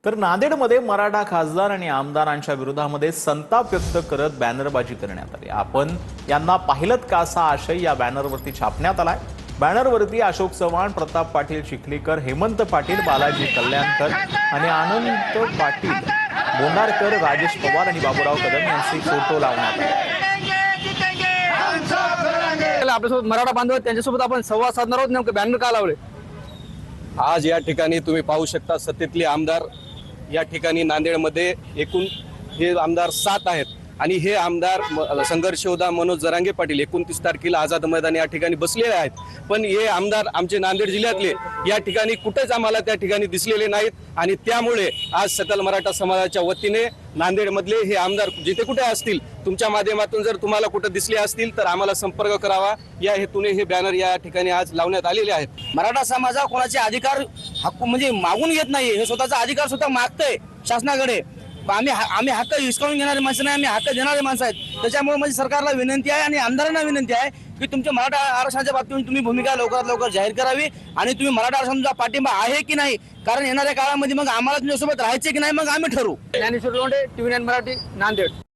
तर नांदेडमध्ये मराठा खासदार आणि आमदारांच्या विरोधामध्ये संताप व्यक्त करत बॅनरबाजी करण्यात आली। आपण यांना पाहिलत का असा आशय या बॅनरवरती छापण्यात आलाय। बॅनरवरती अशोक चव्हाण, प्रताप पाटील चिखलीकर, हेमंत पाटील, बालाजी कल्याणकर आणि आनंद पाटील बोंडारकर, राजेश पवार आणि बाबूराव कदम यांचे फोटो लावण्यात आले। आपल्यासोबत मराठा बांधव त्यांच्यासोबत आपण संवाद साधणार आहोत। नेमकं बॅनर का लावले? आज या ठिकाणी तुम्ही पाहू शकता सत्तेतले आमदार या ठिकाणी नांदेडमध्ये एकूण हे आमदार 7 आहेत आणि हे आमदार संघर्ष योद्धा मनोज जरांगे पाटील 29 तारखेला आझाद मैदान या ठिकाणी बसलेले आहेत। पण हे आमदार आमचे नांदेड जिल्ह्यातले या ठिकाणी कुठेच आम्हाला त्या ठिकाणी दिसलेले नाहीत आणि त्यामुळे आज सकल मराठा समाजाच्या वतीने नांदेडमधले हे आमदार जिथे कुठे असतील तुमच्या माध्यमातून जर तुम्हाला कुठे दिसले असतील तर आम्हाला संपर्क करावा या हेतूने हे बॅनर या ठिकाणी आज लावण्यात आलेले आहेत। मराठा समाजा कोणाचे अधिकार हक्क म्हणजे मागून घेत नाही, हे स्वतःचा अधिकार स्वतः मागतंय शासनाकडे। आम्ही हक्क हिसकावून घेणारे माणसं नाही, आम्ही हक्क देणारे माणसं आहेत। त्याच्यामुळे म्हणजे सरकारला विनंती आहे आणि आमदारांना विनंती आहे की तुमच्या मराठा आरक्षणाच्या बाबतीत तुम्ही भूमिका लवकरात लवकर जाहीर करावी आणि तुम्ही मराठा आरक्षणाचा पाठिंबा आहे की नाही, कारण येणाऱ्या काळामध्ये मग आम्हाला तुमच्यासोबत राहायचे की नाही मग आम्ही ठरवू। ज्ञानेश्वर लोंढे, TV9 मराठी, नांदेड।